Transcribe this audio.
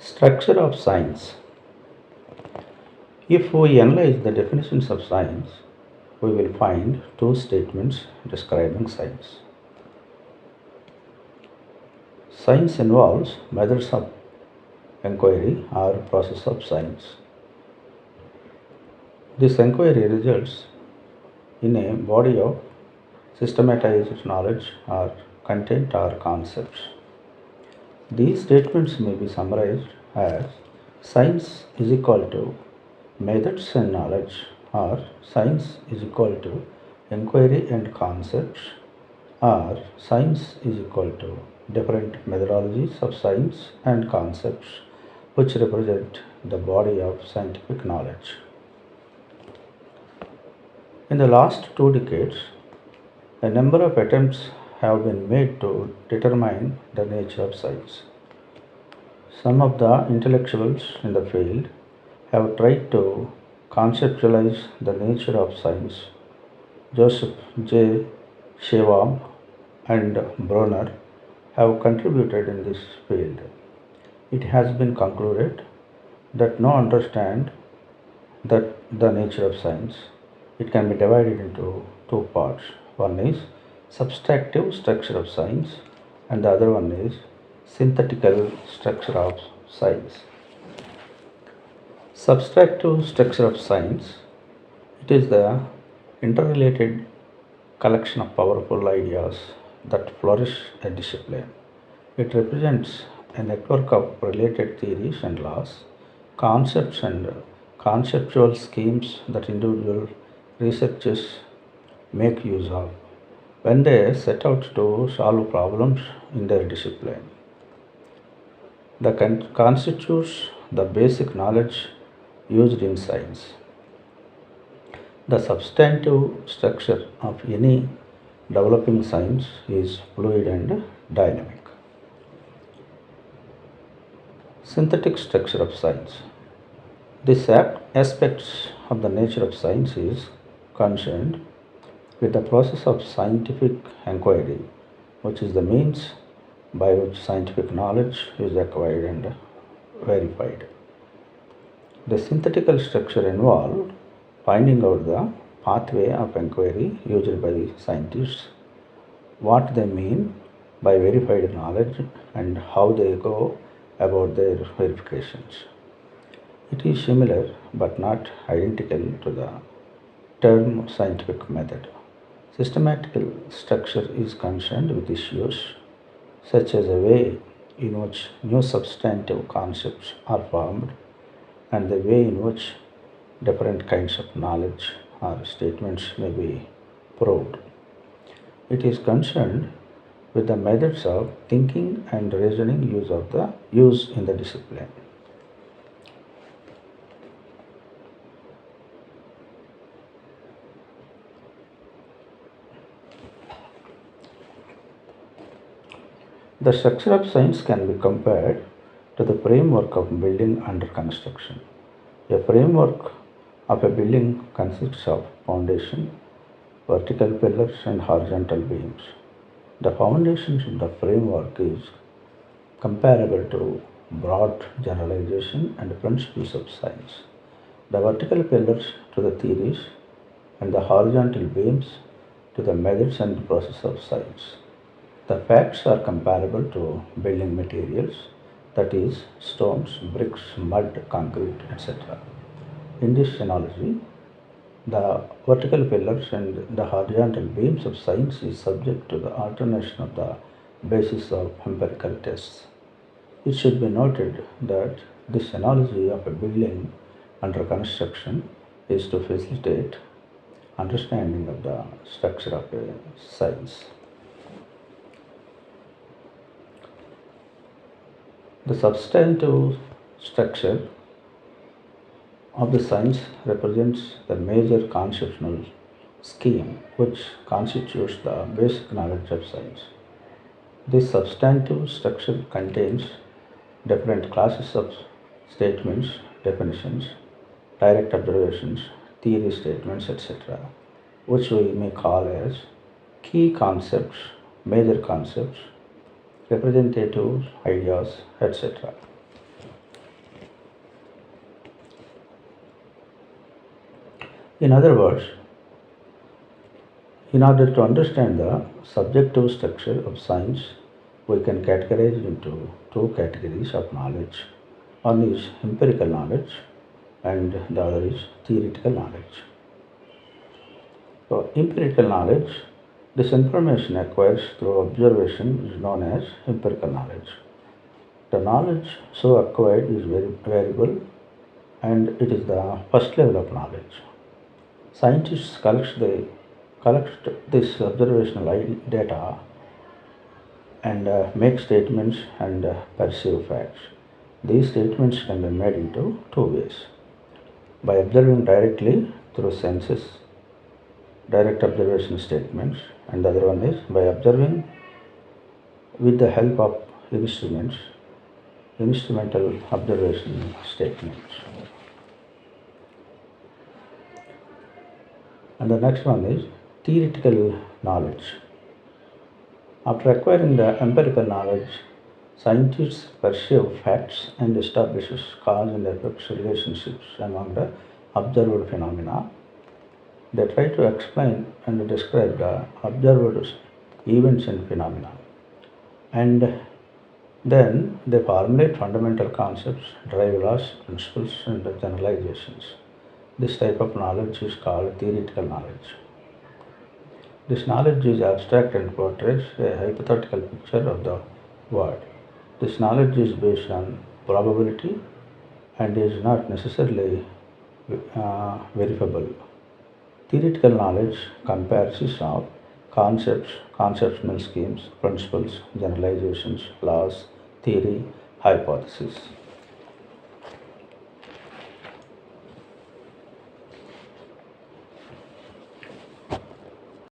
Structure of science. If we analyze the definitions of science, we will find two statements describing science. Science involves methods of inquiry or process of science. This inquiry results in a body of systematized knowledge or content or concepts. These statements may be summarized as science is equal to methods and knowledge, or science is equal to inquiry and concepts, or science is equal to different methodologies of science and concepts which represent the body of scientific knowledge. In the last 2 decades, a number of attempts have been made to determine the nature of science. Some of the intellectuals in the field have tried to conceptualize the nature of science. Joseph J. Schwab and Bronner have contributed in this field. It has been concluded that no understand that the nature of science. It can be divided into two parts. One is subtractive structure of science and the other one is synthetical structure of science. Subtractive structure of science, it is the interrelated collection of powerful ideas that flourish a discipline. It represents a network of related theories and laws, concepts and conceptual schemes that individual researchers make use of when they set out to solve problems in their discipline. The constitutes the basic knowledge used in science. The substantive structure of any developing science is fluid and dynamic. Synthetic structure of science. This aspects of the nature of science is concerned with the process of scientific inquiry, which is the means by which scientific knowledge is acquired and verified. The synthetical structure involved finding out the pathway of inquiry used by scientists, what they mean by verified knowledge, and how they go about their verifications. It is similar but not identical to the term scientific method. Systematical structure is concerned with issues such as the way in which new substantive concepts are formed and the way in which different kinds of knowledge or statements may be proved. It is concerned with the methods of thinking and reasoning use in the discipline. The structure of science can be compared to the framework of building under construction. A framework of a building consists of foundation, vertical pillars, and horizontal beams. The foundations of the framework is comparable to broad generalization and principles of science. The vertical pillars to the theories and the horizontal beams to the methods and process of science. The facts are comparable to building materials, that is, stones, bricks, mud, concrete, etc. In this analogy, the vertical pillars and the horizontal beams of science is subject to the alternation of the basis of empirical tests. It should be noted that this analogy of a building under construction is to facilitate understanding of the structure of a science. The substantive structure of the science represents the major conceptual scheme which constitutes the basic knowledge of science. This substantive structure contains different classes of statements, definitions, direct observations, theory statements, etc., which we may call as key concepts, major concepts, representative ideas, etc. In other words, in order to understand the subjective structure of science, we can categorize it into two categories of knowledge. One is empirical knowledge and the other is theoretical knowledge. So, empirical knowledge, this information acquired through observation is known as empirical knowledge. The knowledge so acquired is very variable and it is the first level of knowledge. Scientists collect this observational data and make statements and perceive facts. These statements can be made into two ways: by observing directly through senses, direct observation statements, and the other one is by observing with the help of instruments, instrumental observation statements. And the next one is theoretical knowledge. After acquiring the empirical knowledge, scientists perceive facts and establishes cause and effect relationships among the observed phenomena. They try to explain and describe the observed events and phenomena. And then they formulate fundamental concepts, drive laws, principles, and generalizations. This type of knowledge is called theoretical knowledge. This knowledge is abstract and portrays a hypothetical picture of the world. This knowledge is based on probability and is not necessarily verifiable. Theoretical knowledge consists of concepts, conceptual schemes, principles, generalizations, laws, theory, hypothesis.